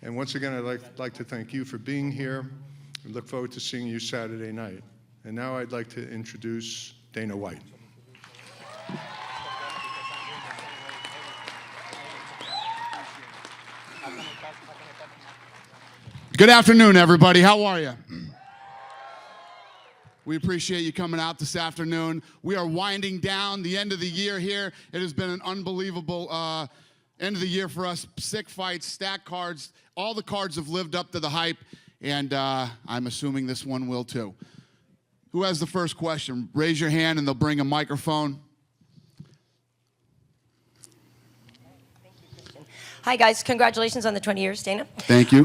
And once again, I'd like to thank you for being here and look forward to seeing you Saturday night. And now I'd like to introduce Dana White. Good afternoon, everybody. How are you? We appreciate you coming out this afternoon. We are winding down the end of the year here. It has been an unbelievable end of the year for us. Sick fights, stacked cards. All the cards have lived up to the hype, and I'm assuming this one will too. Who has the first question? Raise your hand and they'll bring a microphone. Hi, guys. Congratulations on the 20 years, Dana. Thank you.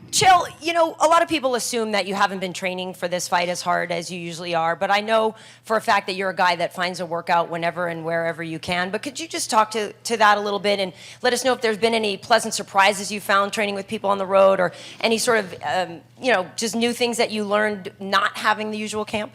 Chill, you know, a lot of people assume that you haven't been training for this fight as hard as you usually are, but I know for a fact that you're a guy that finds a workout whenever and wherever you can. But could you just talk to that a little bit and let us know if there's been any pleasant surprises you found training with people on the road, or any sort of, you know, just new things that you learned not having the usual camp?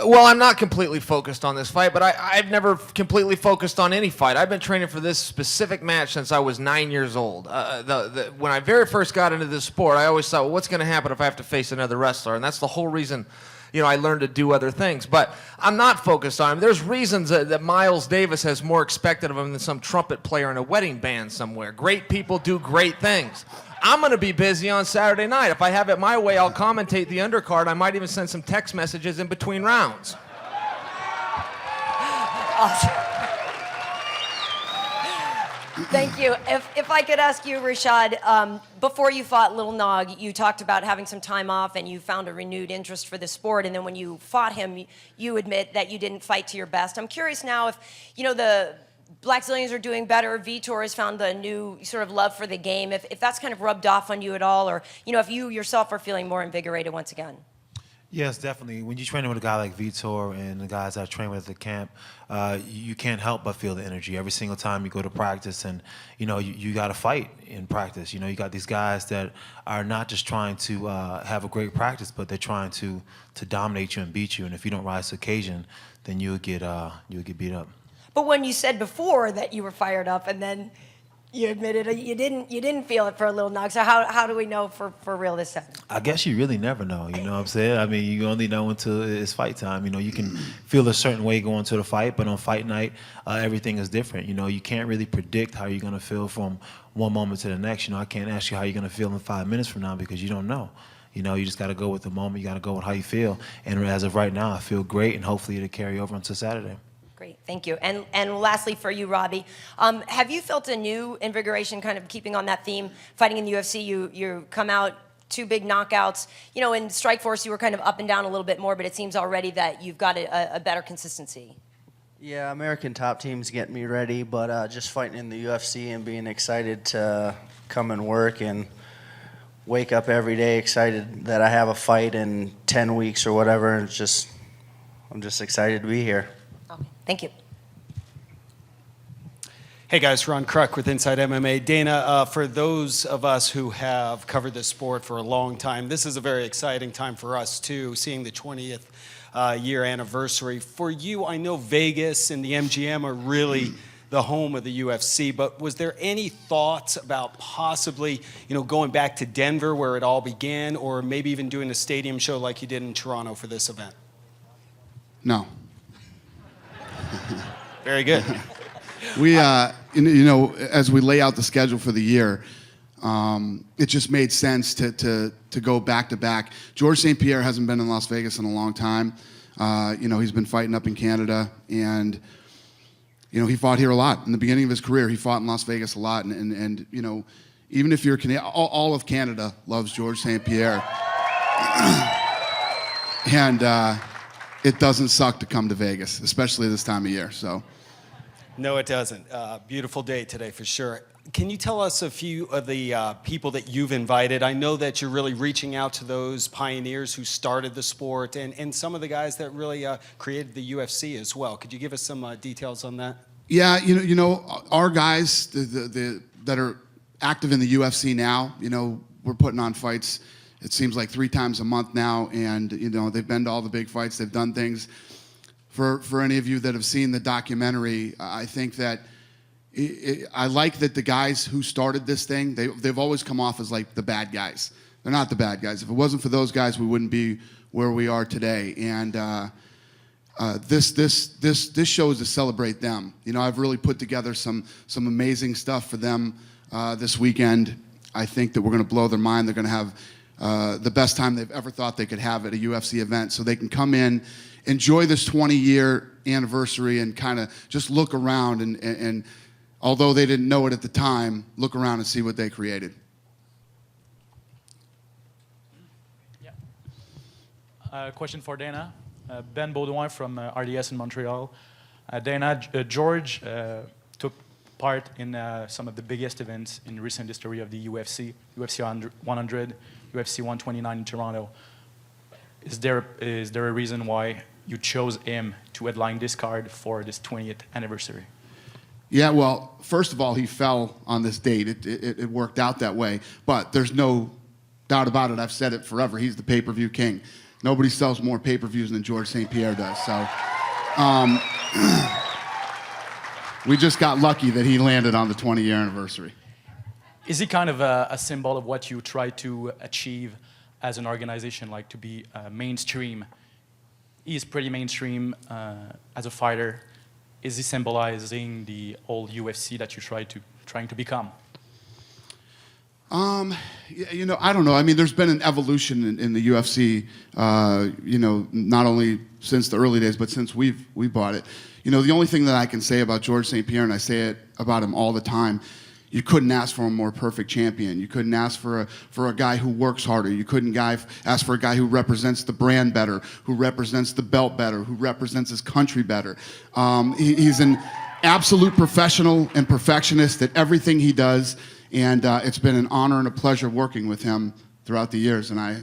Well, I'm not completely focused on this fight, but I've never completely focused on any fight. I've been training for this specific match since I was 9 years old. When I very first got into this sport, I always thought, well, what's going to happen if I have to face another wrestler? And that's the whole reason, you know, I learned to do other things. But I'm not focused on him. There's reasons that Miles Davis has more expected of him than some trumpet player in a wedding band somewhere. Great people do great things. I'm going to be busy on Saturday night. If I have it my way, I'll commentate the undercard. I might even send some text messages in between rounds. Awesome. Thank you. If I could ask you, Rashad, before you fought Little Nog, you talked about having some time off and you found a renewed interest for the sport, and then when you fought him, you admit that you didn't fight to your best. I'm curious now if, you know, the Black Zillions are doing better, Vitor has found a new sort of love for the game, if that's kind of rubbed off on you at all, or, you know, if you yourself are feeling more invigorated once again. Yes, definitely. When you're training with a guy like Vitor and the guys I train with at the camp, you can't help but feel the energy every single time you go to practice. And, you know, you got to fight in practice. You know, you got these guys that are not just trying to have a great practice, but they're trying to dominate you and beat you. And if you don't rise to occasion, then you'll get beat up. But when you said before that you were fired up, and then you admitted you didn't feel it for a Little Nog, so how do we know for real this time? I guess you really never know, you know what I'm saying? I mean, you only know until it's fight time. You know, you can feel a certain way going to the fight, but on fight night, everything is different. You know, you can't really predict how you're going to feel from one moment to the next. You know, I can't ask you how you're going to feel in 5 minutes from now because you don't know. You know, you just got to go with the moment. You got to go with how you feel. And as of right now, I feel great, and hopefully it'll carry over until Saturday. Great, thank you. And lastly for you, Robbie, have you felt a new invigoration, kind of keeping on that theme, fighting in the UFC? You come out 2 big knockouts. You know, in Strikeforce you were kind of up and down a little bit more, but it seems already that you've got a better consistency. Yeah, American Top Team's getting me ready, but just fighting in the UFC and being excited to come and work and wake up every day excited that I have a fight in 10 weeks or whatever. And I'm just excited to be here. Okay, thank you. Hey guys, Ron Kruk with Inside MMA. Dana, for those of us who have covered this sport for a long time, this is a very exciting time for us too, seeing the 20th year anniversary. For you, I know Vegas and the MGM are really the home of the UFC, but was there any thoughts about possibly, you know, going back to Denver where it all began, or maybe even doing a stadium show like you did in Toronto for this event? No. Very good. We, you know, as we lay out the schedule for the year, it just made sense to go back to back. George St. Pierre hasn't been in Las Vegas in a long time. You know, he's been fighting up in Canada, and you know, he fought here a lot. In the beginning of his career, he fought in Las Vegas a lot, and you know, even if you're Canadian, all of Canada loves George St. Pierre, and it doesn't suck to come to Vegas, especially this time of year. So. No, it doesn't. Beautiful day today for sure. Can you tell us a few of the people that you've invited? I know that you're really reaching out to those pioneers who started the sport and some of the guys that really created the UFC as well. Could you give us some details on that? Yeah, you know, our guys that are active in the UFC now, you know, we're putting on fights, it seems like 3 times a month now, and you know, they've been to all the big fights, they've done things. For any of you that have seen the documentary, I think that, I like that the guys who started this thing, they've always come off as like the bad guys. They're not the bad guys. If it wasn't for those guys, we wouldn't be where we are today. And this show is to celebrate them. You know, I've really put together some amazing stuff for them this weekend. I think that we're going to blow their mind. They're going to have the best time they've ever thought they could have at a UFC event. So they can come in, enjoy this 20-year anniversary, and kind of just look around and although they didn't know it at the time, look around and see what they created. Question for Dana. Ben Baudouin from RDS in Montreal. Dana, George took part in some of the biggest events in recent history of the UFC, UFC 100, UFC 129 in Toronto. Is there a reason why you chose him to headline this card for this 20th anniversary? Yeah, well, first of all, he fell on this date. It worked out that way. But there's no doubt about it. I've said it forever. He's the pay-per-view king. Nobody sells more pay-per-views than George St. Pierre does. So we just got lucky that he landed on the 20-year anniversary. Is he kind of a symbol of what you try to achieve as an organization, like to be mainstream? He's pretty mainstream as a fighter. Is he symbolizing the old UFC that you're trying to become? You know, I don't know. I mean, there's been an evolution in the UFC, you know, not only since the early days, but since we bought it. You know, the only thing that I can say about George St. Pierre, and I say it about him all the time, you couldn't ask for a more perfect champion. You couldn't ask for a guy who works harder. You couldn't ask for a guy who represents the brand better, who represents the belt better, who represents his country better. He's an absolute professional and perfectionist at everything he does, and it's been an honor and a pleasure working with him throughout the years. And I,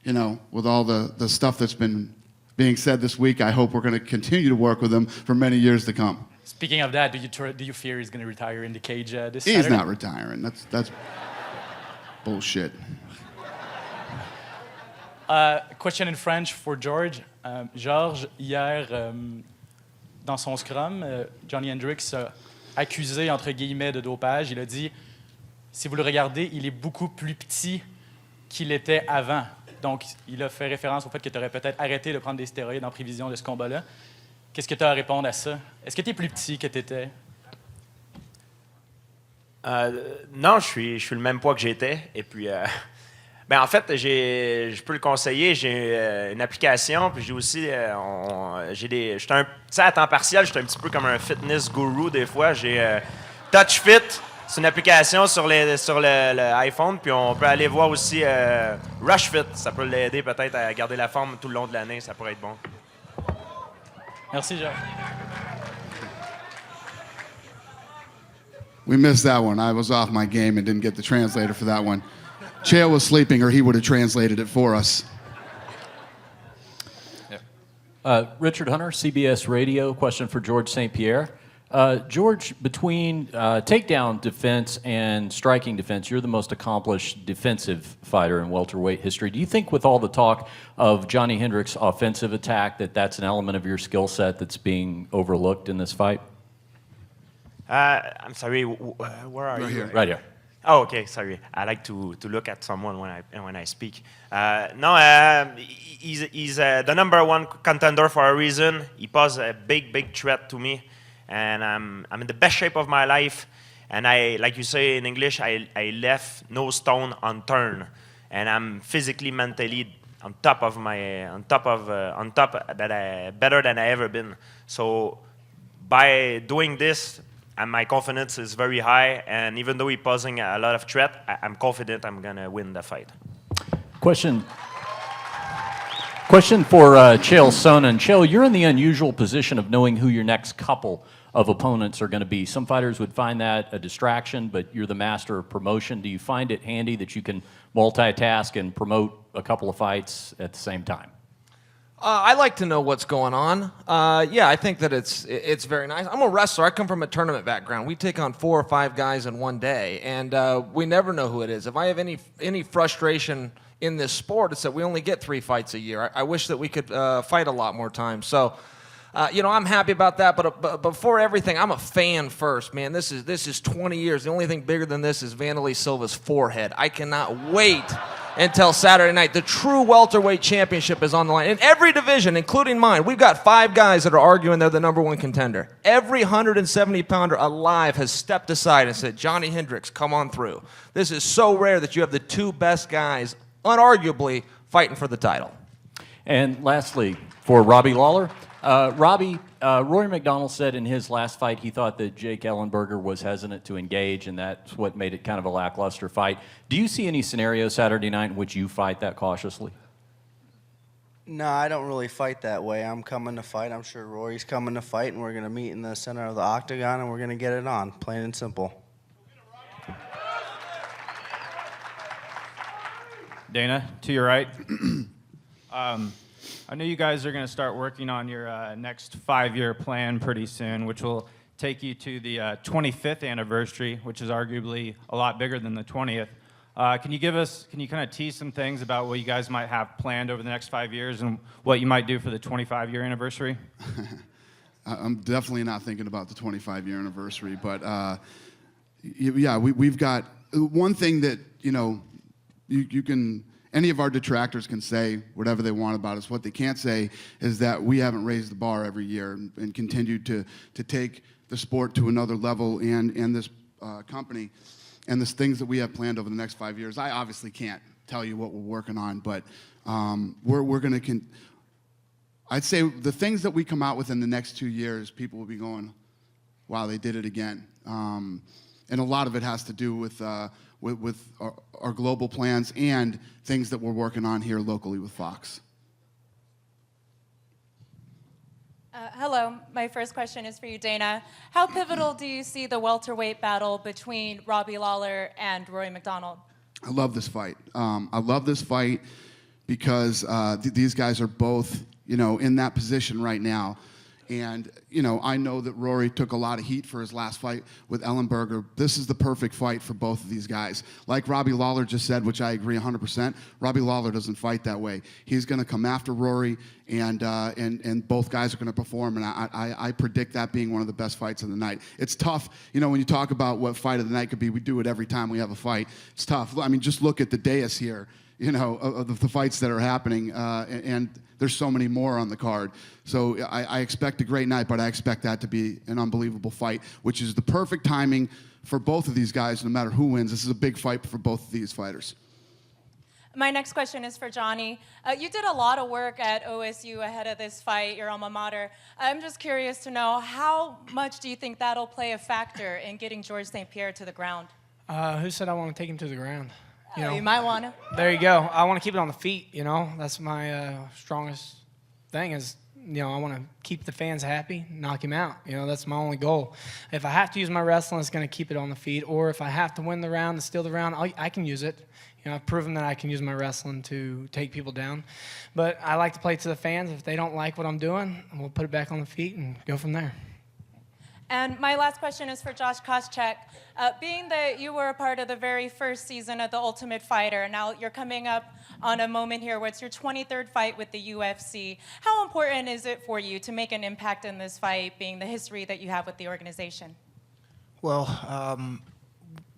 you know, with all the stuff that's been being said this week, I hope we're going to continue to work with him for many years to come. Speaking of that, do you fear he's going to retire in the cage this He's Saturday? not retiring. That's bullshit. Question in French for George. Georges, hier, dans son scrum, Johnny Hendricks a accusé, entre guillemets, de dopage. Il a dit, si vous le regardez, il est beaucoup plus petit qu'il était avant. Donc, il a fait référence au fait que tu aurais peut-être arrêté de prendre des stéroïdes en prévision de ce combat-là. Qu'est-ce que tu as à répondre à ça? Est-ce que tu es plus petit que tu étais? Non, je suis le même poids que j'étais. Et puis, ben en fait, je peux le conseiller. J'ai une application, puis j'ai aussi, tu sais, à temps partiel, je suis un petit peu comme un fitness guru des fois. J'ai TouchFit, c'est une application sur le iPhone, puis on peut aller voir aussi RushFit. Ça peut l'aider peut-être à garder la forme tout le long de l'année. Ça pourrait être bon. Merci, Georges. We missed that one. I was off my game and didn't get the translator for that one. Chael was sleeping, or he would have translated it for us. Richard Hunter, CBS Radio. Question for George St. Pierre. George, between takedown defense and striking defense, you're the most accomplished defensive fighter in welterweight history. Do you think with all the talk of Johnny Hendricks' offensive attack that that's an element of your skill set that's being overlooked in this fight? I'm sorry, where are you? Here. Right here. Oh, okay. Sorry. I like to look at someone when I speak. No, he's the #1 contender for a reason. He poses a big threat to me, and I'm in the best shape of my life. And I, like you say in English, I left no stone unturned, and I'm physically, mentally on top that better than I ever been. So by doing this, and my confidence is very high, and even though he's posing a lot of threat, I'm confident I'm going to win the fight. Question for Chael Sonnen. Chael, you're in the unusual position of knowing who your next couple of opponents are going to be. Some fighters would find that a distraction, but you're the master of promotion. Do you find it handy that you can multitask and promote a couple of fights at the same time? I like to know what's going on. Yeah, I think that it's very nice. I'm a wrestler. I come from a tournament background. We take on 4 or 5 guys in one day, and we never know who it is. If I have any frustration in this sport, it's that we only get 3 fights a year. I wish that we could fight a lot more times. So I'm happy about that. But before everything, I'm a fan first, man. This is 20 years. The only thing bigger than this is Vanderlei Silva's forehead. I cannot wait until Saturday night. The true welterweight championship is on the line. In every division, including mine, we've got 5 guys that are arguing they're the #1 contender. Every 170-pounder alive has stepped aside and said, Johnny Hendricks, come on through. This is so rare that you have the 2 best guys, unarguably, fighting for the title. And lastly, for Robbie Lawler, Rory McDonald said in his last fight he thought that Jake Ellenberger was hesitant to engage, and that's what made it kind of a lackluster fight. Do you see any scenario Saturday night in which you fight that cautiously? No, I don't really fight that way. I'm coming to fight. I'm sure Rory's coming to fight, and we're going to meet in the center of the octagon, and we're going to get it on, plain and simple. Dana, to your right. I know you guys are going to start working on your next 5-year plan pretty soon, which will take you to the 25th anniversary, which is arguably a lot bigger than the 20th. Can you kind of tease some things about what you guys might have planned over the next 5 years and what you might do for the 25-year anniversary? I'm definitely not thinking about the 25-year anniversary, but yeah, we've got one thing that, you can, any of our detractors can say whatever they want about us. What they can't say is that we haven't raised the bar every year and continued to take the sport to another level, and this company and the things that we have planned over the next 5 years. I obviously can't tell you what we're working on, but we're going to, I'd say the things that we come out with in the next 2 years, people will be going, wow, they did it again. And a lot of it has to do with our global plans and things that we're working on here locally with Fox. Hello, my first question is for you, Dana. How pivotal do you see the welterweight battle between Robbie Lawler and Rory McDonald? I love this fight. I love this fight because these guys are both, in that position right now. And, I know that Rory took a lot of heat for his last fight with Ellenberger. This is the perfect fight for both of these guys. Like Robbie Lawler just said, which I agree 100%, Robbie Lawler doesn't fight that way. He's going to come after Rory, and both guys are going to perform, and I predict that being one of the best fights of the night. It's tough, when you talk about what fight of the night could be, we do it every time we have a fight. It's tough. I mean, just look at the dais here, of the fights that are happening, and there's so many more on the card. So I expect a great night, but I expect that to be an unbelievable fight, which is the perfect timing for both of these guys, no matter who wins. This is a big fight for both of these fighters. My next question is for Johnny. You did a lot of work at OSU ahead of this fight, your alma mater. I'm just curious to know, how much do you think that'll play a factor in getting George St. Pierre to the ground? Who said I want to take him to the ground? You might want to. There you go. I want to keep it on the feet, That's my strongest thing is, I want to keep the fans happy, knock him out. That's my only goal. If I have to use my wrestling, it's going to keep it on the feet. Or if I have to win the round and steal the round, I can use it. I've proven that I can use my wrestling to take people down. But I like to play to the fans. If they don't like what I'm doing, we'll put it back on the feet and go from there. And my last question is for Josh Koscheck. Being that you were a part of the very first season of The Ultimate Fighter, now you're coming up on a moment here where it's your 23rd fight with the UFC. How important is it for you to make an impact in this fight, being the history that you have with the organization? Well,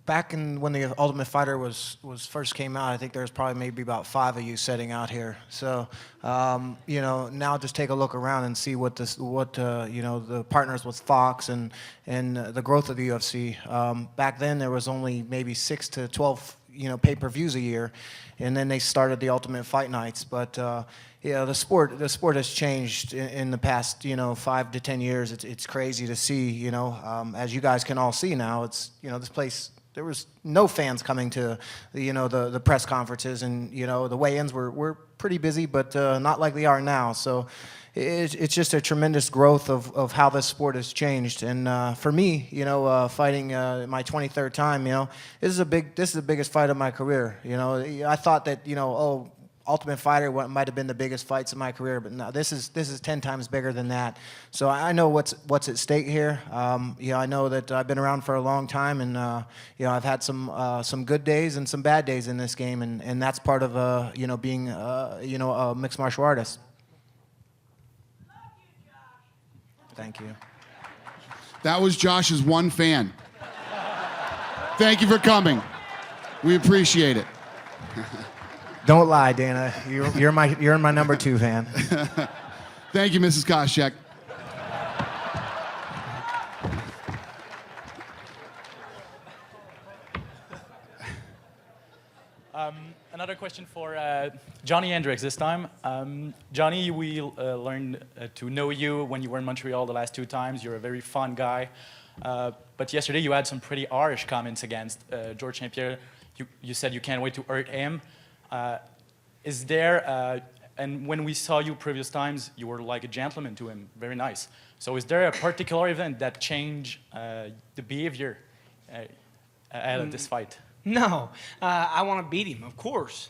back when the Ultimate Fighter was first came out, I think there was probably maybe about 5 of you sitting out here. So, now just take a look around and see what the partners with Fox and the growth of the UFC. Back then, there was only maybe 6 to 12 pay-per-views a year, and then they started the Ultimate Fight Nights. But the sport has changed in the past 5 to 10 years. It's crazy to see. As you guys can all see now, it's this place. There was no fans coming to the press conferences, and the weigh-ins were pretty busy, but not like they are now. So it's just a tremendous growth of how this sport has changed. And for me, fighting my 23rd time, this is the biggest fight of my career. I thought that Ultimate Fighter might have been the biggest fights of my career, but no, this is 10 times bigger than that. So I know what's at stake here. I know that I've been around for a long time, and I've had some good days and some bad days in this game, and that's part of being a mixed martial artist. Thank you. That was Josh's one fan. Thank you for coming. We appreciate it. Don't lie, Dana. You're my number 2 fan. Thank you, Mrs. Koscheck. Another question for Johnny Hendricks this time. Johnny, we learned to know you when you were in Montreal the last 2 times. You're a very fun guy. But yesterday you had some pretty harsh comments against George St. Pierre. You said you can't wait to hurt him. Is there, and when we saw you previous times, you were like a gentleman to him, very nice. So is there a particular event that changed the behavior ahead of this fight? No, I want to beat him, of course.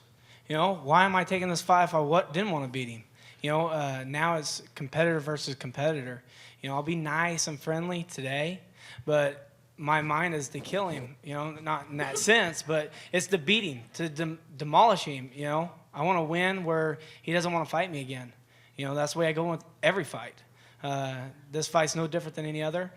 You know, why am I taking this fight if I didn't want to beat him? You know, now it's competitor versus competitor. You know, I'll be nice and friendly today, but my mind is to kill him. You know, not in that sense, but it's to beat him, to demolish him. You know, I want to win where he doesn't want to fight me again. You know, that's the way I go with every fight. This fight's no different than any other.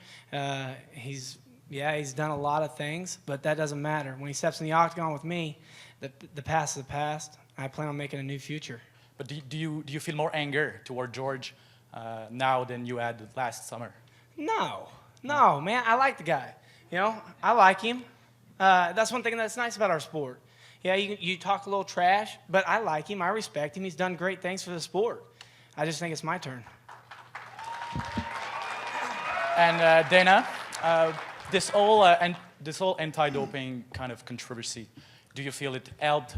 He's done a lot of things, but that doesn't matter. When he steps in the octagon with me, the past is the past. I plan on making a new future. But do you feel more anger toward George now than you had last summer? No, man. I like the guy. You know, I like him. That's one thing that's nice about our sport. Yeah, you talk a little trash, but I like him. I respect him. He's done great things for the sport. I just think it's my turn. And Dana, this whole anti-doping kind of controversy, do you feel it helped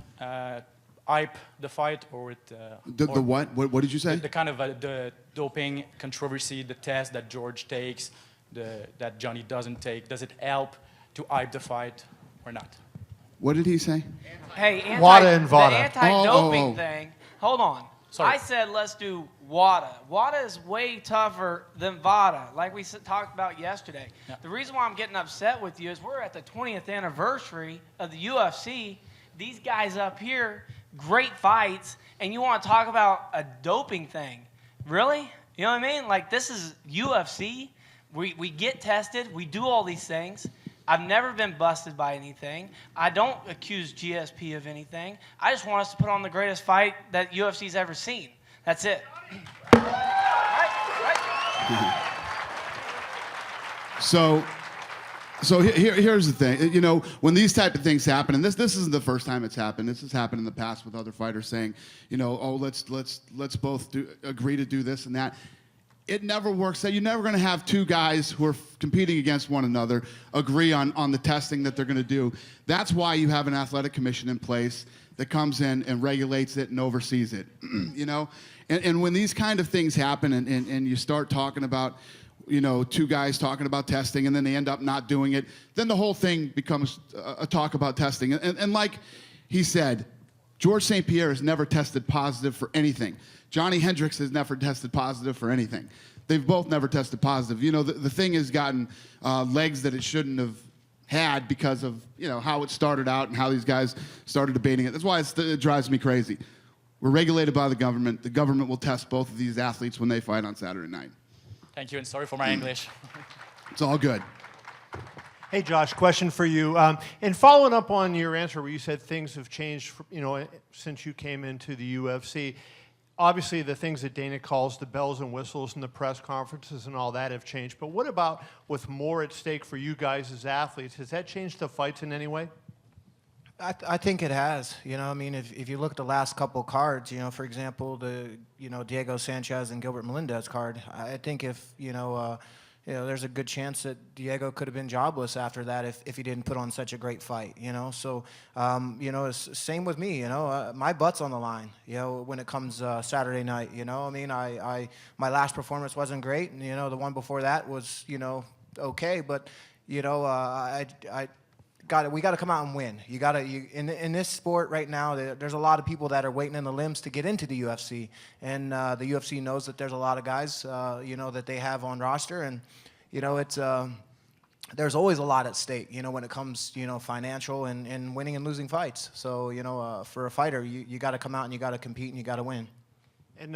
hype the fight, or it? The what? What did you say? The kind of the doping controversy, the test that George takes, that Johnny doesn't take. Does it help to hype the fight or not? What did he say? Hey, WADA and VADA. The anti-doping Oh. thing. Hold on. Sorry. I said let's do WADA. WADA is way tougher than VADA, like we talked about yesterday. Yeah. The reason why I'm getting upset with you is we're at the 20th anniversary of the UFC. These guys up here, great fights, and you want to talk about a doping thing. Really? You know what I mean? Like, this is UFC. We get tested. We do all these things. I've never been busted by anything. I don't accuse GSP of anything. I just want us to put on the greatest fight that UFC's ever seen. That's it. So here's the thing. You know, when these type of things happen, and this isn't the first time it's happened. This has happened in the past with other fighters saying, you know, oh, let's both agree to do this and that. It never works. You're never going to have two guys who are competing against one another agree on the testing that they're going to do. That's why you have an athletic commission in place that comes in and regulates it and oversees it. You know, and when these kind of things happen and you start talking about, you know, two guys talking about testing and then they end up not doing it, then the whole thing becomes a talk about testing. And like he said, George St. Pierre has never tested positive for anything. Johnny Hendricks has never tested positive for anything. They've both never tested positive. You know, the thing has gotten legs that it shouldn't have had because of, you know, how it started out and how these guys started debating it. That's why it drives me crazy. We're regulated by the government. The government will test both of these athletes when they fight on Saturday night. Thank you, and sorry for my English. It's all good. Hey, Josh, question for you. And following up on your answer where you said things have changed, you know, since you came into the UFC, obviously the things that Dana calls the bells and whistles and the press conferences and all that have changed. But what about with more at stake for you guys as athletes? Has that changed the fights in any way? I think it has. You know, I mean, if you look at the last couple cards, you know, for example, Diego Sanchez and Gilbert Melendez card, I think if, there's a good chance that Diego could have been jobless after that if he didn't put on such a great fight, you know. So, it's same with me, you know. My butt's on the line, you know, when it comes Saturday night, you know. I mean, my last performance wasn't great, and, you know, the one before that was, you know, okay. But, you know, we got to come out and win. In this sport right now, there's a lot of people that are waiting in the limbs to get into the UFC, and the UFC knows that there's a lot of guys, that they have on roster, and you know there's always a lot at stake, you know, when it comes, you know, financial and winning and losing fights. So, you know, for a fighter, you got to come out and you got to compete and you got to win. And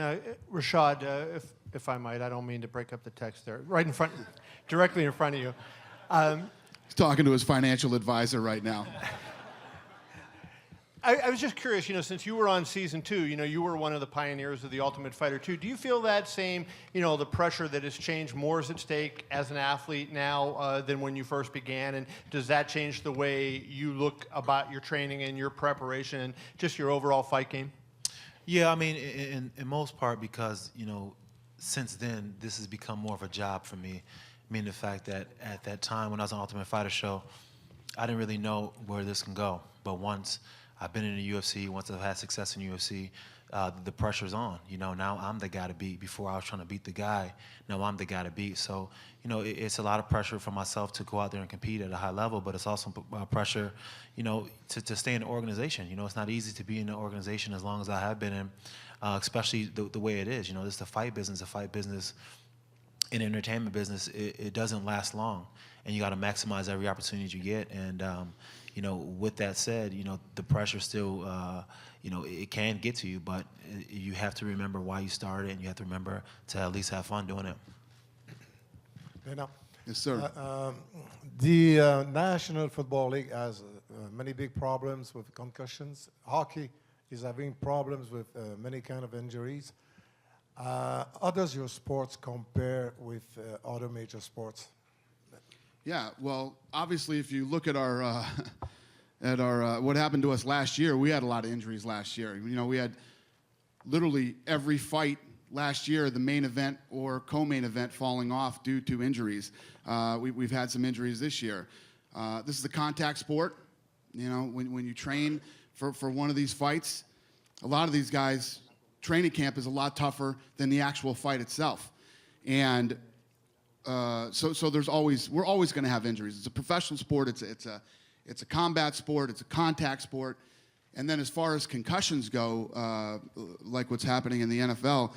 Rashad, if I might. I don't mean to break up the text there. Right in front, directly in front of you. He's talking to his financial advisor right now. I was just curious, since you were on season 2, you were one of the pioneers of the Ultimate Fighter 2. Do you feel that same, the pressure that has changed, more is at stake as an athlete now than when you first began? And does that change the way you look about your training and your preparation and just your overall fight game? Yeah, I mean, in most part, because, since then, this has become more of a job for me. I mean, the fact that at that time when I was on Ultimate Fighter show, I didn't really know where this can go. But once I've been in the UFC, once I've had success in UFC, the pressure's on. Now I'm the guy to beat. Before I was trying to beat the guy, now I'm the guy to beat. So, it's a lot of pressure for myself to go out there and compete at a high level, but it's also pressure, to stay in the organization. It's not easy to be in the organization as long as I have been in, especially the way it is. This is the fight business. In the entertainment business, it doesn't last long, and you got to maximize every opportunity you get. And with that said, the pressure still, it can get to you, but you have to remember why you started, and you have to remember to at least have fun doing it. Yes, sir. The National Football League has many big problems with concussions. Hockey is having problems with many kind of injuries. How does your sports compare with other major sports? Yeah, well, obviously, if you look at our what happened to us last year, we had a lot of injuries last year. We had literally every fight last year, the main event or co-main event falling off due to injuries. We've had some injuries this year. This is a contact sport. When you train for one of these fights, a lot of these guys, training camp is a lot tougher than the actual fight itself. And so we're always going to have injuries. It's a professional sport. It's a combat sport. It's a contact sport. And then as far as concussions go, like what's happening in the NFL,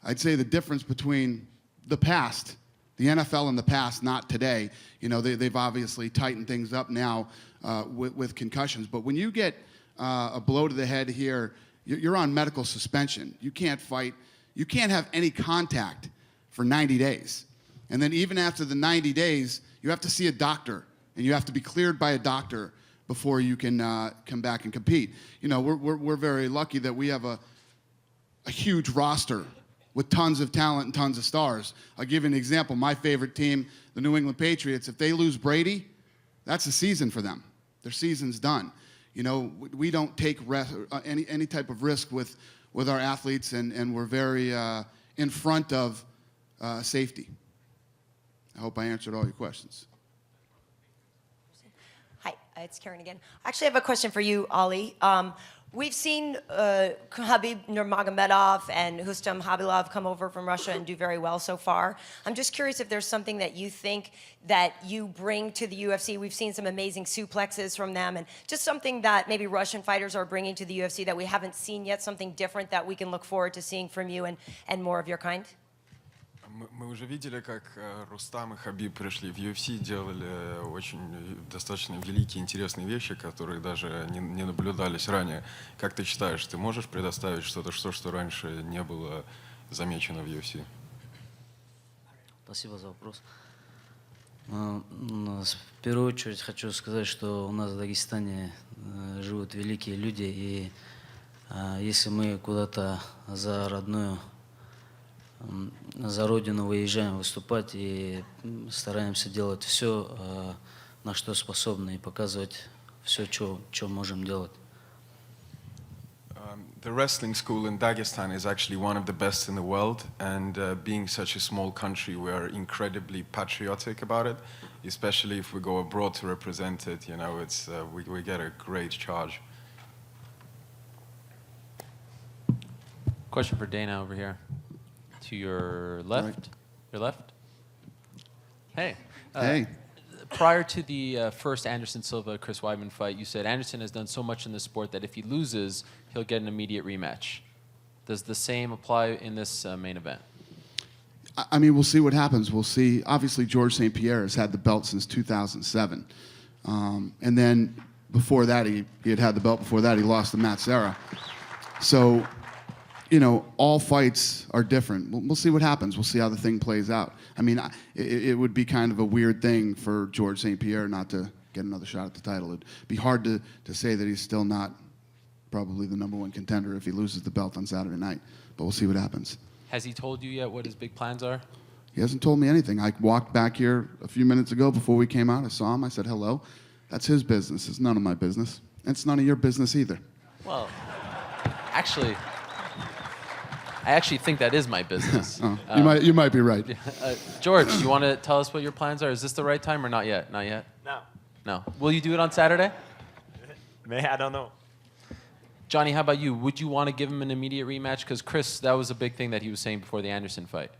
I'd say the difference between the past, the NFL in the past, not today. They've obviously tightened things up now with concussions. But when you get a blow to the head here, you're on medical suspension. You can't fight. You can't have any contact for 90 days. And then even after the 90 days, you have to see a doctor, and you have to be cleared by a doctor before you can come back and compete. We're very lucky that we have a huge roster with tons of talent and tons of stars. I'll give you an example. My favorite team, the New England Patriots, if they lose Brady, that's a season for them. Their season's done. We don't take any type of risk with our athletes, and we're very in front of safety. I hope I answered all your questions. Hi, it's Karen again. I actually have a question for you, Ali. We've seen Khabib Nurmagomedov and Rustam Khabilov come over from Russia and do very well so far. I'm just curious if there's something that you think that you bring to the UFC. We've seen some amazing suplexes from them, and just something that maybe Russian fighters are bringing to the UFC that we haven't seen yet, something different that we can look forward to seeing from you and more of your kind. Мы уже видели, как Рустам и Хабиб пришли в UFC, делали очень достаточно великие, интересные вещи, которые даже не наблюдались ранее. Как ты считаешь, ты можешь предоставить что-то, что раньше не было замечено в UFC? Спасибо за вопрос. В первую очередь хочу сказать, что у нас в Дагестане живут великие люди, и если мы куда-то за родину выезжаем выступать и стараемся делать все, на что способны, и показывать все, что можем делать. The wrestling school in Dagestan is actually one of the best in the world, and being such a small country, we are incredibly patriotic about it, especially if we go abroad to represent it. We get a great charge. Question for Dana over here. To your left? Right. Your left? Hey. Hey. Prior to the first Anderson Silva-Chris Weidman fight, you said Anderson has done so much in the sport that if he loses, he'll get an immediate rematch. Does the same apply in this main event? I mean, we'll see what happens. We'll see. Obviously, George St. Pierre has had the belt since 2007. And then before that, he had the belt. Before that, he lost to Matt Serra. So, all fights are different. We'll see what happens. We'll see how the thing plays out. I mean, it would be kind of a weird thing for George St. Pierre not to get another shot at the title. It'd be hard to say that he's still not probably the #1 contender if he loses the belt on Saturday night. But we'll see what happens. Has he told you yet what his big plans are? He hasn't told me anything. I walked back here a few minutes ago before we came out. I saw him. I said hello. That's his business. It's none of my business. And it's none of your business either. Well, actually, I actually think that is my business. You might be right. George, you want to tell us what your plans are? Is this the right time or not yet? Not yet? No. No. Will you do it on Saturday? I don't know. Johnny, how about you? Would you want to give him an immediate rematch? Because Chris, that was a big thing that he was saying before the Anderson fight.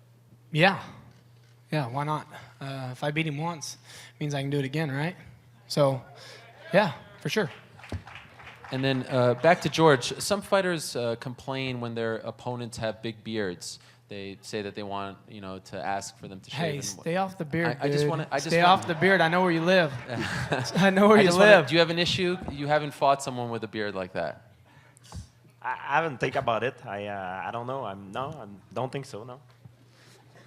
Yeah, why not? If I beat him once, it means I can do it again, right? So, yeah, for sure. And then back to George. Some fighters complain when their opponents have big beards. They say that they want, to ask for them to shave. Hey, stay off the beard, I just want to stay off the beard. I know where you live. I know where you live. Do you have an issue? You haven't fought someone with a beard like that? I haven't think about it. I don't know. I don't think so. No.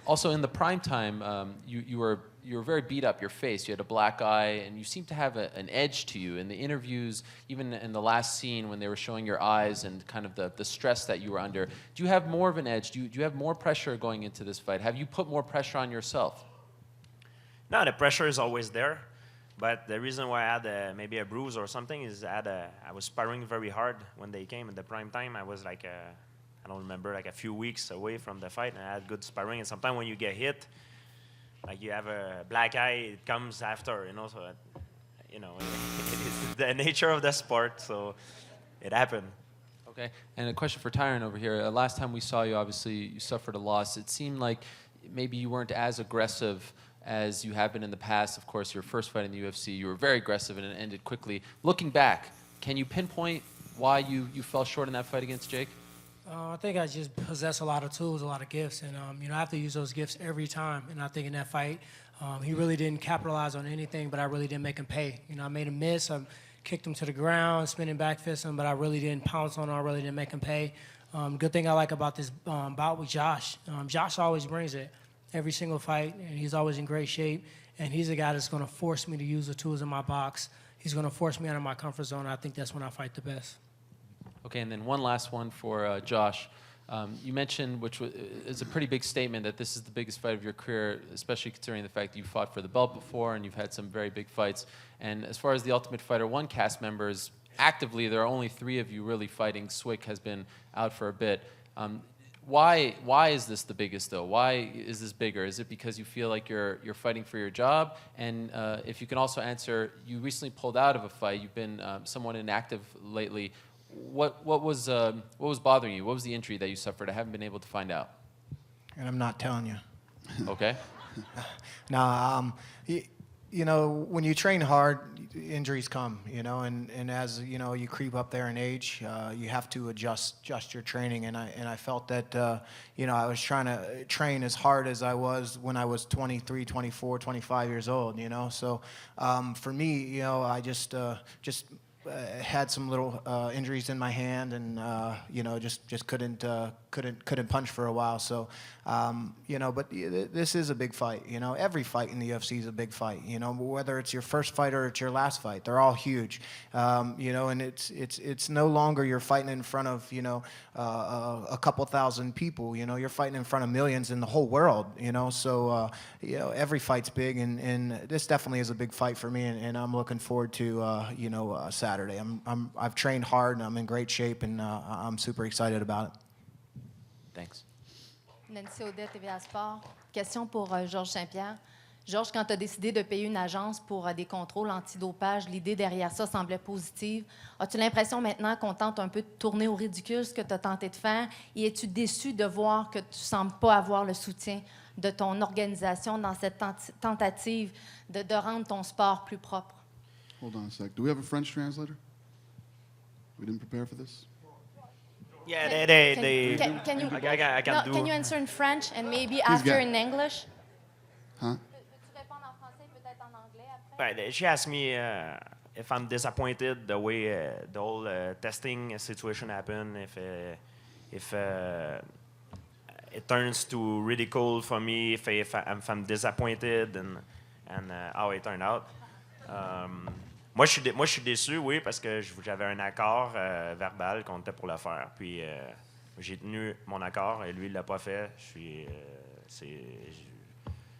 Also, in the prime time, you were very beat up. Your face, you had a black eye, and you seemed to have an edge to you. In the interviews, even in the last scene when they were showing your eyes and kind of the stress that you were under, do you have more of an edge? Do you have more pressure going into this fight? Have you put more pressure on yourself? No, the pressure is always there. But the reason why I had maybe a bruise or something is I was sparring very hard when they came in the prime time. I was like, I don't remember, like a few weeks away from the fight, and I had good sparring. And sometimes when you get hit, like you have a black eye, it comes after, so, it's the nature of the sport, so it happened. Okay, and a question for Tyron over here. Last time we saw you, obviously, you suffered a loss. It seemed like maybe you weren't as aggressive as you have been in the past. Of course, your first fight in the UFC, you were very aggressive and it ended quickly. Looking back, can you pinpoint why you fell short in that fight against Jake? I think I just possess a lot of tools, a lot of gifts, and I have to use those gifts every time. And I think in that fight, he really didn't capitalize on anything, but I really didn't make him pay. I made him miss. I kicked him to the ground, spinning back fist him, but I really didn't pounce on him. I really didn't make him pay. Good thing I like about this bout with Josh. Josh always brings it every single fight, and he's always in great shape. And he's a guy that's going to force me to use the tools in my box. He's going to force me out of my comfort zone. I think that's when I fight the best. Okay, and then one last one for Josh. You mentioned, which is a pretty big statement, that this is the biggest fight of your career, especially considering the fact that you fought for the belt before and you've had some very big fights. And as far as the Ultimate Fighter 1 cast members, actively there are only 3 of you really fighting. Swick has been out for a bit. Why is this the biggest, though? Why is this bigger? Is it because you feel like you're fighting for your job? And if you can also answer, you recently pulled out of a fight. You've been somewhat inactive lately. What was bothering you? What was the injury that you suffered? I haven't been able to find out. And I'm not telling you. Okay. When you train hard, injuries come, and as, you creep up there in age, you have to adjust your training. And I felt that, I was trying to train as hard as I was when I was 23, 24, 25 years old, So for me, I just had some little injuries in my hand, and just couldn't punch for a while. So, but this is a big fight. Every fight in the UFC is a big fight. Whether it's your first fight or it's your last fight, they're all huge. And it's no longer you're fighting in front of a couple thousand people. You're fighting in front of millions in the whole world. So every fight's big, and this definitely is a big fight for me, and I'm looking forward to Saturday. I've trained hard, and I'm in great shape, and I'm super excited about it. Thanks. Nancy Audet, TVA Sport. Question pour Georges Saint-Pierre. Georges, quand tu as décidé de payer une agence pour des contrôles antidopage, l'idée derrière ça semblait positive. As-tu l'impression maintenant qu'on tente un peu de tourner au ridicule ce que tu as tenté de faire? Et es-tu déçu de voir que tu ne sembles pas avoir le soutien de ton organisation dans cette tentative de rendre ton sport plus propre? Hold on a sec. Do we have a French translator? We didn't prepare for this? Yeah, Can you, I can do. Can you answer in French and maybe after in English? Huh? Peux-tu répondre en français, peut-être en anglais après? Right, she asked me if I'm disappointed the way the whole testing situation happened, if it turns to ridicule for me, if I'm disappointed and how it turned out. Moi, je suis déçu, oui, parce que j'avais un accord verbal qu'on était pour le faire. Puis j'ai tenu mon accord et lui, il l'a pas fait.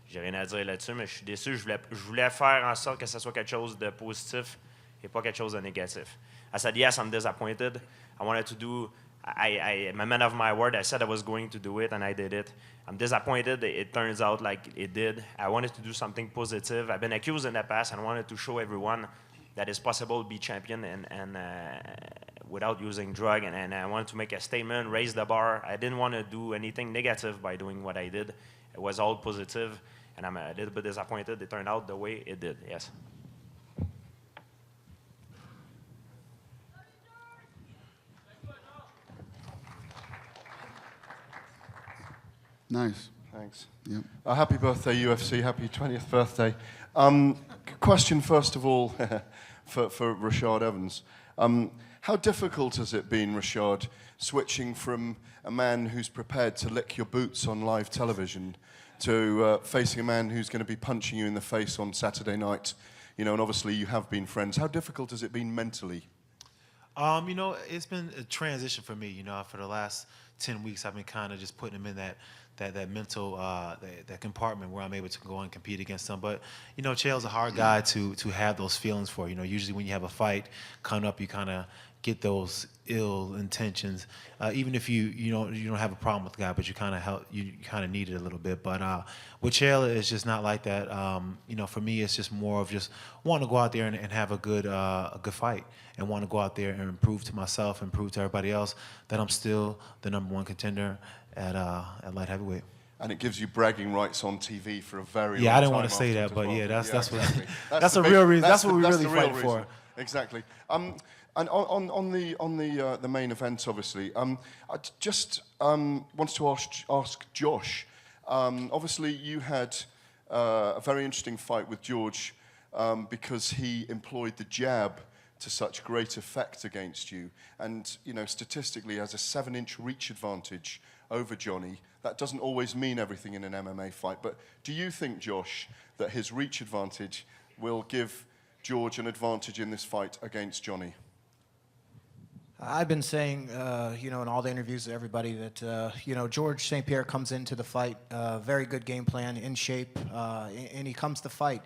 J'ai rien à dire là-dessus, mais je suis déçu. Je voulais faire en sorte que ce soit quelque chose de positif et pas quelque chose de négatif. I said, yes, I'm disappointed. I wanted to do... I'm a man of my word. I said I was going to do it, and I did it. I'm disappointed. It turns out like it did. I wanted to do something positive. I've been accused in the past, and I wanted to show everyone that it's possible to be champion and without using drug. And I wanted to make a statement, raise the bar. I didn't want to do anything negative by doing what I did. It was all positive, and I'm a little bit disappointed. It turned out the way it did, yes. Nice. Thanks. Yep. Happy birthday, UFC. Happy 20th birthday. Question, first of all, for Rashad Evans. How difficult has it been, Rashad, switching from a man who's prepared to lick your boots on live television to facing a man who's going to be punching you in the face on Saturday night? You know, and obviously you have been friends. How difficult has it been mentally? You know, it's been a transition for me. You know, for the last 10 weeks, I've been kind of just putting him in that mental that compartment where I'm able to go and compete against them. But you know, Chael's a hard guy to have those feelings for. You know, usually when you have a fight coming up, you kind of get those ill intentions, even if you don't have a problem with the guy, but you kind of need it a little bit. But with Chael, it's just not like that. You know, for me, it's just more of just wanting to go out there and have a good fight, and want to go out there and prove to myself and prove to everybody else that I'm still the #1 contender at light heavyweight. And it gives you bragging rights on TV for a very long time. Yeah, I didn't want to say that, but yeah, that's exactly. That's the real reason. That's what we really fight for. Exactly. And on the main event, obviously, I just wanted to ask Josh. Obviously, you had a very interesting fight with George because he employed the jab to such great effect against you, and you know, statistically, has a 7-inch reach advantage over Johnny. That doesn't always mean everything in an MMA fight, but do you think, Josh, that his reach advantage will give George an advantage in this fight against Johnny? I've been saying, you know, in all the interviews with everybody that, you know, George St. Pierre comes into the fight, very good game plan, in shape, and he comes to fight.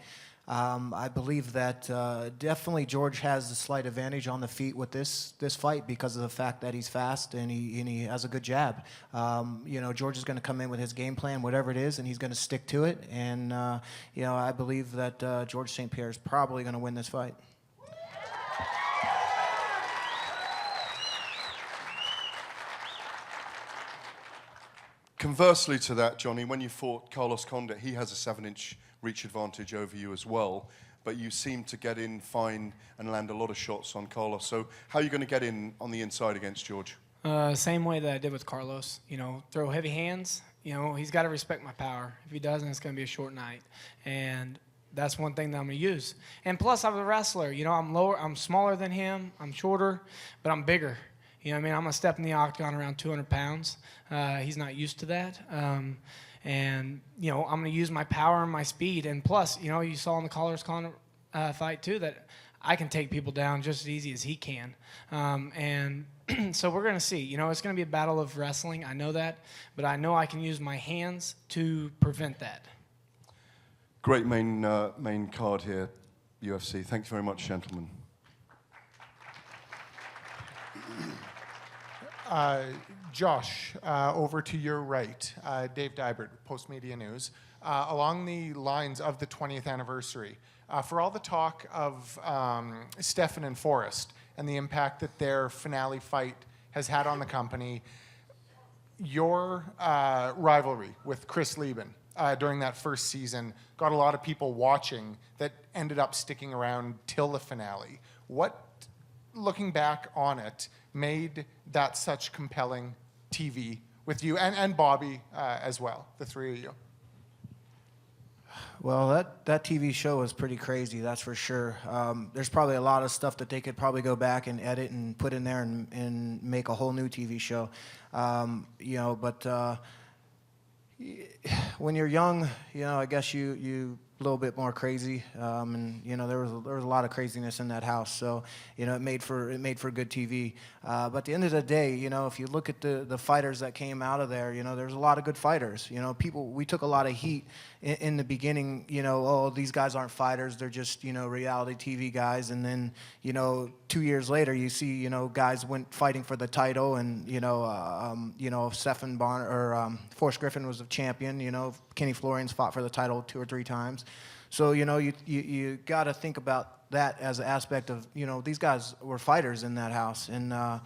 I believe that definitely George has a slight advantage on the feet with this fight because of the fact that he's fast and he has a good jab. You know, George is going to come in with his game plan, whatever it is, and he's going to stick to it. And, you know, I believe that George St. Pierre is probably going to win this fight. Conversely to that, Johnny, when you fought Carlos Condit, he has a 7-inch reach advantage over you as well, but you seem to get in fine and land a lot of shots on Carlos. So how are you going to get in on the inside against George? Same way that I did with Carlos. You know, throw heavy hands. You know, he's got to respect my power. If he doesn't, it's going to be a short night. And that's one thing that I'm going to use. And plus, I'm a wrestler. You know, I'm smaller than him. I'm shorter, but I'm bigger. You know what I mean? I'm going to step in the octagon around 200 pounds. He's not used to that. And, you know, I'm going to use my power and my speed. And plus, you know, you saw in the Collar's Con fight, too, that I can take people down just as easy as he can. And so we're going to see. You know, it's going to be a battle of wrestling. I know that. But I know I can use my hands to prevent that. Great main card here, UFC. Thank you very much, gentlemen. Josh, over to your right, Dave Dybert, Post Media News. Along the lines of the 20th anniversary, for all the talk of Stefan and Forrest and the impact that their finale fight has had on the company, your rivalry with Chris Lieben during that first season got a lot of people watching that ended up sticking around till the finale. What, looking back on it, made that such compelling TV with you and Bobby as well, the three of you? Well, that TV show was pretty crazy, that's for sure. There's probably a lot of stuff that they could probably go back and edit and put in there and make a whole new TV show. But when you're young, I guess you a little bit more crazy, and there was a lot of craziness in that house. So it made for good TV. But at the end of the day, if you look at the fighters that came out of there, there's a lot of good fighters. We took a lot of heat in the beginning. Oh, these guys aren't fighters; they're just reality TV guys. And then 2 years later, you see guys went fighting for the title, and Stephan Bonner or Forrest Griffin was a champion. Kenny Florian's fought for the title 2 or 3 times. So you got to think about that as an aspect of these guys were fighters in that house. And I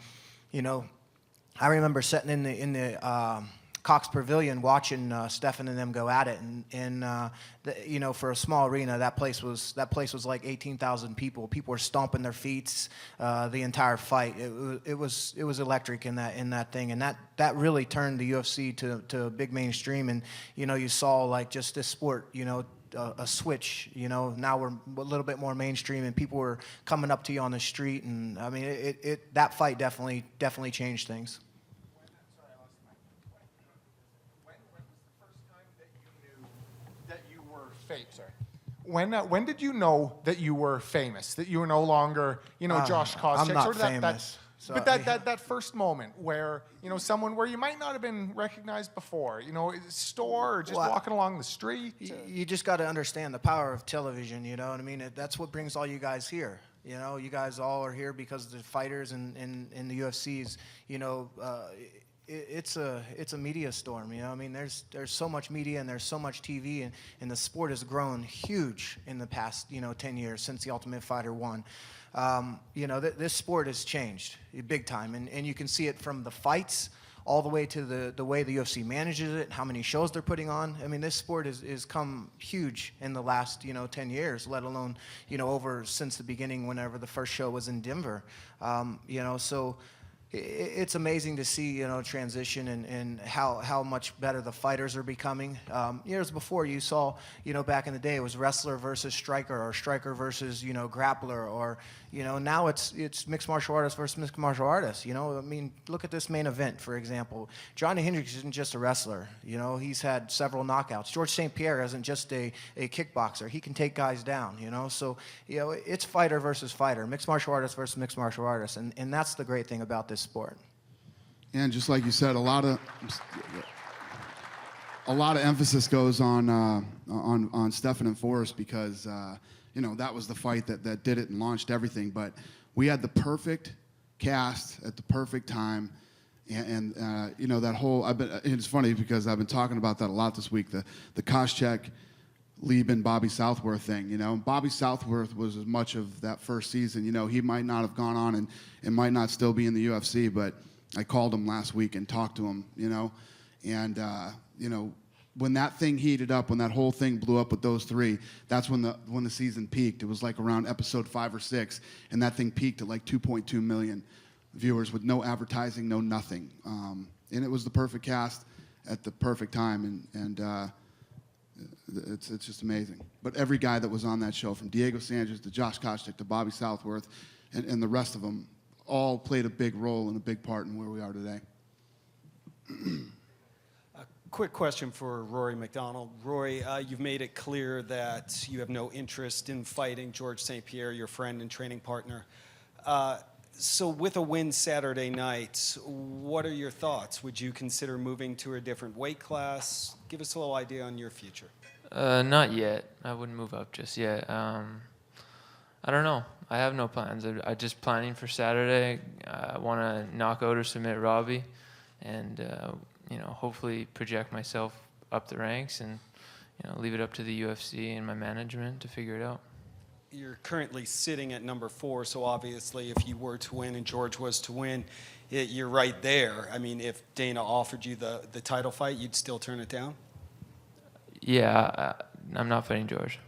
remember sitting in the Cox Pavilion watching Stephan and them go at it, and for a small arena, that place was like 18,000 people. People were stomping their feet the entire fight. It was electric in that thing, and that really turned the UFC to a big mainstream. And you saw like just this sport, a switch. Now we're a little bit more mainstream, and people were coming up to you on the street. And I mean, that fight definitely changed things. When did you know that you were famous? That you were no longer, Josh Koscheck? I'm not sort of that, famous. But that first moment where, someone where you might not have been recognized before, store or just walking along the street. You just got to understand the power of television, you know what I mean? That's what brings all you guys here. You guys all are here because the fighters and the UFCs, it's a media storm, I mean, there's so much media and there's so much TV, and the sport has grown huge in the past 10 years since the Ultimate Fighter won. This sport has changed big time, and you can see it from the fights all the way to the way the UFC manages it, how many shows they're putting on. I mean, this sport has come huge in the last 10 years, let alone over since the beginning, whenever the first show was in Denver. So it's amazing to see transition and how much better the fighters are becoming. Years before, you saw back in the day, it was wrestler versus striker, or striker versus grappler, or now it's mixed martial artist versus mixed martial artist. I mean, look at this main event, for example. Johnny Hendricks isn't just a wrestler. He's had several knockouts. George St-Pierre isn't just a kickboxer. He can take guys down. So it's fighter versus fighter, mixed martial artist versus mixed martial artist, and that's the great thing about this sport. And just like you said, a lot of emphasis goes on Stephan and Forrest, because that was the fight that did it and launched everything. But we had the perfect cast at the perfect time, and that whole. It's funny because I've been talking about that a lot this week. The Koscheck, Lieben, Bobby Southworth thing. Bobby Southworth was as much of that first season. He might not have gone on and might not still be in the UFC, but I called him last week and talked to him. And when that thing heated up, when that whole thing blew up with those three, that's when the season peaked. It was like around episode 5 or 6, and that thing peaked at like 2.2 million viewers with no advertising, no nothing. And it was the perfect cast at the perfect time, and it's just amazing. But every guy that was on that show, from Diego Sanchez to Josh Koscheck to Bobby Southworth and the rest of them, all played a big role and a big part in where we are today. Quick question for Rory McDonald. Rory, you've made it clear that you have no interest in fighting George St-Pierre, your friend and training partner. So with a win Saturday night, what are your thoughts? Would you consider moving to a different weight class? Give us a little idea on your future. Not yet. I wouldn't move up just yet. I don't know. I have no plans. I'm just planning for Saturday. I want to knock out or submit Robbie, and hopefully project myself up the ranks, and leave it up to the UFC and my management to figure it out. You're currently sitting at number 4, so obviously if you were to win and George was to win, you're right there. I mean, if Dana offered you the title fight, you'd still turn it down? Yeah, I'm not fighting George.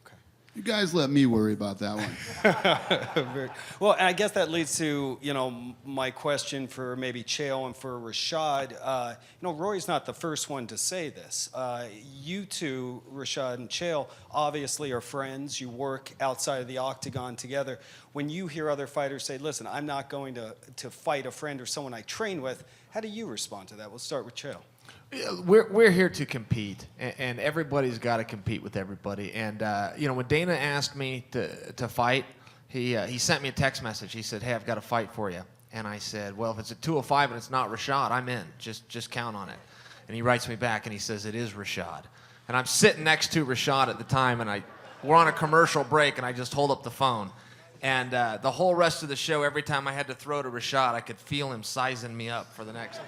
Okay. You guys let me worry about that one. Well, and I guess that leads to, my question for maybe Chael and for Rashad. Rory's not the first one to say this. You two, Rashad and Chael, obviously are friends. You work outside of the octagon together. When you hear other fighters say, listen, I'm not going to fight a friend or someone I train with, how do you respond to that? We'll start with Chael. We're here to compete, and everybody's got to compete with everybody. And when Dana asked me to fight, he sent me a text message. He said, "Hey, I've got a fight for you." And I said, "Well, if it's at 205 and it's not Rashad, I'm in. Just count on it." And he writes me back and he says, "It is Rashad." And I'm sitting next to Rashad at the time, and we're on a commercial break, and I just hold up the phone. And the whole rest of the show, every time I had to throw to Rashad, I could feel him sizing me up for the next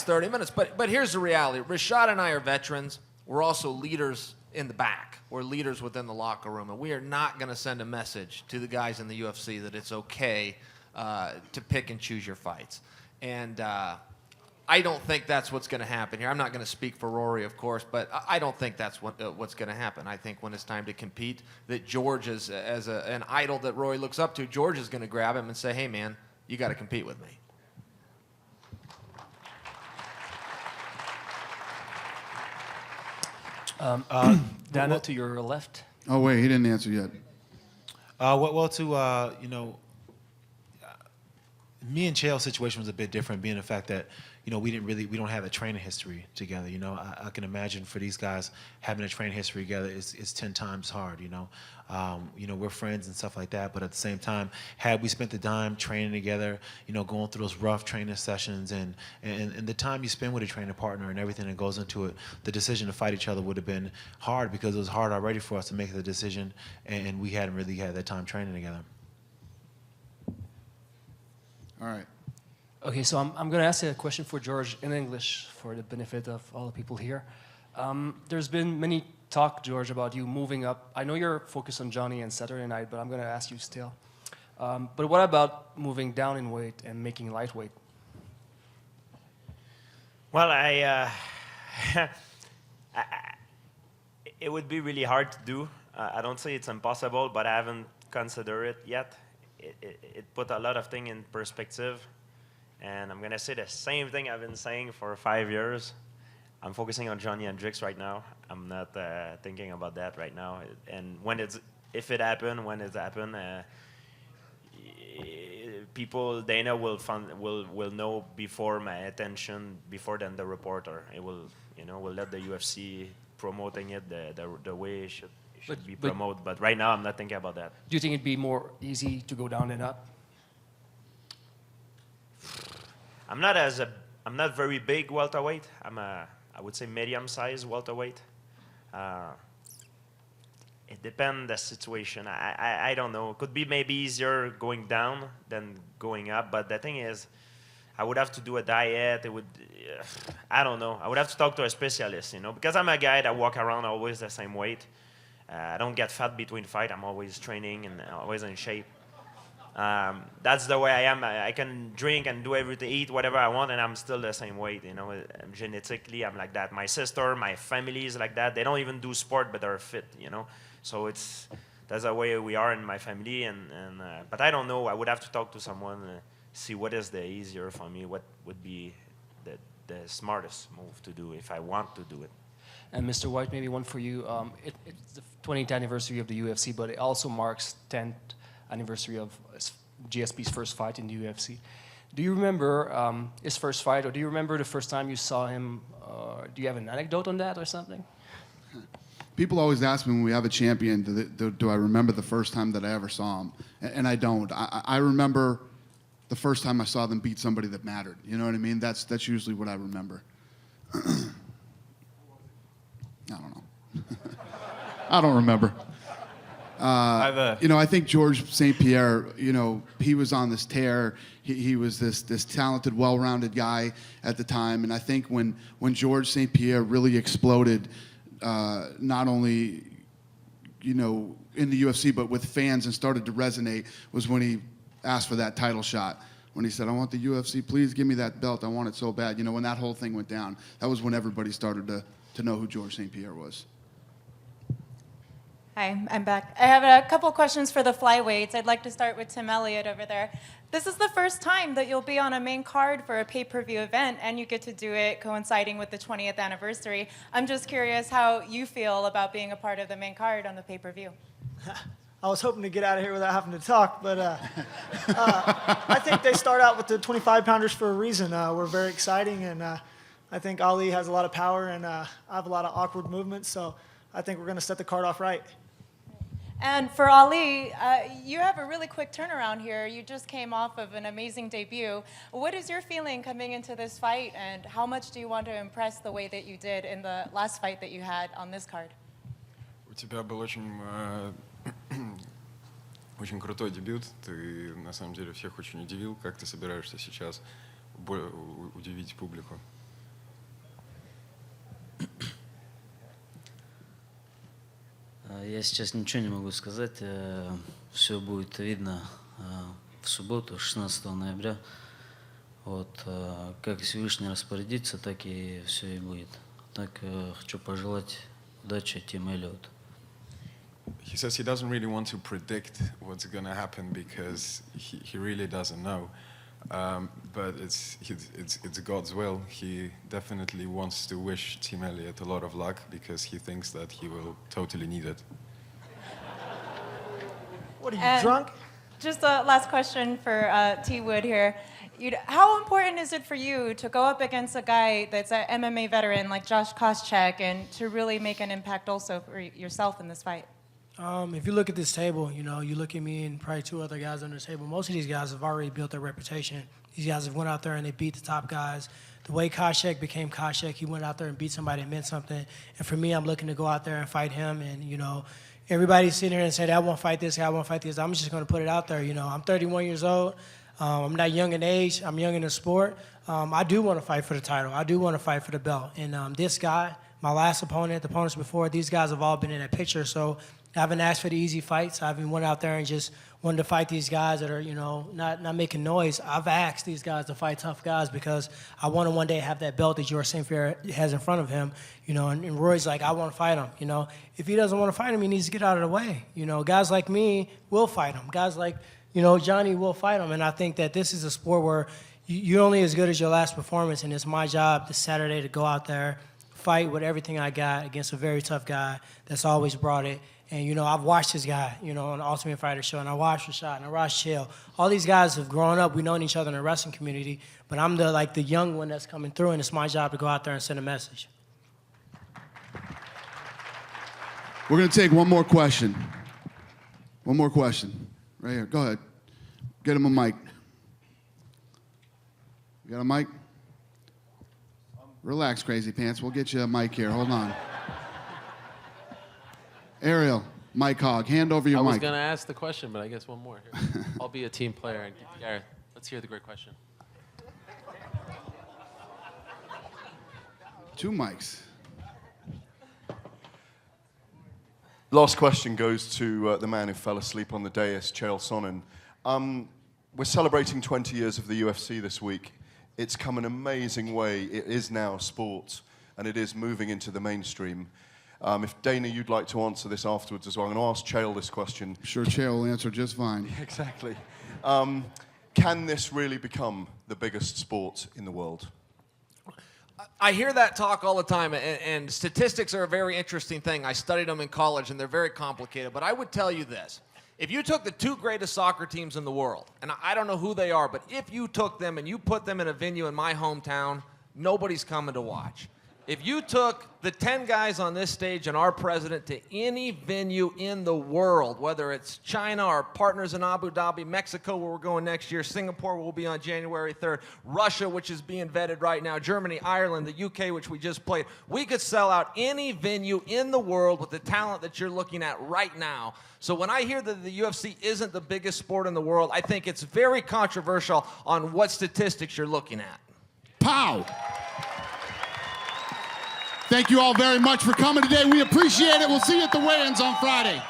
30 minutes. But here's the reality. Rashad and I are veterans. We're also leaders in the back. We're leaders within the locker room. And we are not going to send a message to the guys in the UFC that it's okay to pick and choose your fights. And I don't think that's what's going to happen here. I'm not going to speak for Rory, of course, but I don't think that's what's going to happen. I think when it's time to compete, that George, as an idol that Rory looks up to, George is going to grab him and say, "Hey, man, you got to compete with me." Dana, to your left. Oh, wait, he didn't answer yet. Me and Chael's situation was a bit different, being the fact that, we don't have a training history together. I can imagine for these guys having a training history together is 10 times hard. We're friends and stuff like that, but at the same time, had we spent the time training together, going through those rough training sessions and the time you spend with a training partner and everything that goes into it, the decision to fight each other would have been hard because it was hard already for us to make the decision, and we hadn't really had that time training together. All right. Okay, so I'm going to ask you a question for George in English for the benefit of all the people here. There's been many talk, George, about you moving up. I know you're focused on Johnny and Saturday night, but I'm going to ask you still. But what about moving down in weight and making lightweight? Well, it would be really hard to do. I don't say it's impossible, but I haven't considered it yet. It put a lot of things in perspective. And I'm going to say the same thing I've been saying for 5 years. I'm focusing on Johnny Hendricks right now. I'm not thinking about that right now. And if it happens, when it happens, people, Dana will know before my attention, before than the reporter. It will, will let the UFC promoting it the way it should be promoted. But right now, I'm not thinking about that. Do you think it'd be more easy to go down than up? I'm not very big welterweight. I would say medium-sized welterweight. It depends the situation. I don't know. It could be maybe easier going down than going up. But the thing is, I would have to do a diet. It would, I don't know. I would have to talk to a specialist, because I'm a guy that walk around always the same weight. I don't get fat between fight. I'm always training and always in shape. That's the way I am. I can drink and do everything, eat whatever I want, and I'm still the same weight. Genetically, I'm like that. My sister, my family is like that. They don't even do sport, but they're fit. So that's the way we are in my family. But I don't know. I would have to talk to someone, see what is the easier for me. What would be the smartest move to do if I want to do it. And Mr. White, maybe one for you. It's the 20th anniversary of the UFC, but it also marks 10th anniversary of GSP's first fight in the UFC. Do you remember his first fight, or do you remember the first time you saw him? Do you have an anecdote on that or something? People always ask me when we have a champion, do I remember the first time that I ever saw him? And I don't. I remember the first time I saw them beat somebody that mattered. You know what I mean? That's usually what I remember. I don't know. I don't remember. I think George St-Pierre, he was on this tear. He was this talented, well-rounded guy at the time. And I think when George St-Pierre really exploded, not only, in the UFC, but with fans and started to resonate, was when he asked for that title shot. When he said, "I want the UFC, please give me that belt. I want it so bad." When that whole thing went down, that was when everybody started to know who George St-Pierre was. Hi, I'm back. I have a couple questions for the flyweights. I'd like to start with Tim Elliott over there. This is the first time that you'll be on a main card for a pay-per-view event, and you get to do it coinciding with the 20th anniversary. I'm just curious how you feel about being a part of the main card on the pay-per-view. I was hoping to get out of here without having to talk, but I think they start out with the 25-pounders for a reason. We're very exciting, and I think Ali has a lot of power, and I have a lot of awkward movements, so I think we're going to set the card off right. And for Ali, you have a really quick turnaround here. You just came off of an amazing debut. What is your feeling coming into this fight, and how much do you want to impress the way that you did in the last fight that you had on this card? У тебя был очень крутой дебют. Ты на самом деле всех очень удивил. Как ты собираешься сейчас удивить публику? Я сейчас ничего не могу сказать. Все будет видно в субботу, 16 ноября. Вот, как Всевышний распорядится, так и все и будет. Так хочу пожелать удачи Тиму Эллиоту. He says he doesn't really want to predict what's going to happen because he really doesn't know. But it's God's will. He definitely wants to wish Tim Elliott a lot of luck because he thinks that he will totally need it. What are you, drunk? Just a last question for T. Wood here. How important is it for you to go up against a guy that's an MMA veteran like Josh Koscheck and to really make an impact also for yourself in this fight? If you look at this table, you look at me and probably two other guys on this table, most of these guys have already built their reputation. These guys have went out there and they beat the top guys. The way Koscheck became Koscheck, he went out there and beat somebody that meant something. And for me, I'm looking to go out there and fight him. And, everybody's sitting here and saying, I want to fight this guy, I want to fight this. I'm just going to put it out there. I'm 31 years old. I'm not young in age. I'm young in the sport. I do want to fight for the title. I do want to fight for the belt. And this guy, my last opponent, the opponents before, these guys have all been in that picture. So I haven't asked for the easy fights. I haven't went out there and just wanted to fight these guys that are, not making noise. I've asked these guys to fight tough guys because I want to one day have that belt that George St. Pierre has in front of him, and Roy's like, I want to fight him, If he doesn't want to fight him, he needs to get out of the way. Guys like me will fight him. Guys like, Johnny will fight him. And I think that this is a sport where you're only as good as your last performance, and it's my job this Saturday to go out there, fight with everything I got against a very tough guy that's always brought it. And, I've watched this guy, on the Ultimate Fighter show, and I watched Rashad, and I watched Chael. All these guys have grown up. We've known each other in the wrestling community, but I'm the young one that's coming through, and it's my job to go out there and send a message. We're going to take one more question. One more question. Right here. Go ahead. Get him a mic. You got a mic? Relax, Crazy Pants. We'll get you a mic here. Hold on. Ariel, Mike Hogg, hand over your mic. I was going to ask the question, but I guess one more. Here. I'll be a team player. And Gareth, let's hear the great question. 2 mics. Last question goes to the man who fell asleep on the dais, Chael Sonnen. We're celebrating 20 years of the UFC this week. It's come an amazing way. It is now sport, and it is moving into the mainstream. If Dana, you'd like to answer this afterwards as well, I'm going to ask Chael this question. Sure, Chael will answer just fine. Exactly. Can this really become the biggest sport in the world? I hear that talk all the time, and statistics are a very interesting thing. I studied them in college, and they're very complicated. But I would tell you this. If you took the 2 greatest soccer teams in the world, and I don't know who they are, but if you took them and you put them in a venue in my hometown, nobody's coming to watch. If you took the 10 guys on this stage and our president to any venue in the world, whether it's China, our partners in Abu Dhabi, Mexico, where we're going next year, Singapore, where we'll be on January 3rd, Russia, which is being vetted right now, Germany, Ireland, the UK, which we just played, we could sell out any venue in the world with the talent that you're looking at right now. So when I hear that the UFC isn't the biggest sport in the world, I think it's very controversial on what statistics you're looking at. Pow! Thank you all very much for coming today. We appreciate it. We'll see you at the weigh-ins on Friday.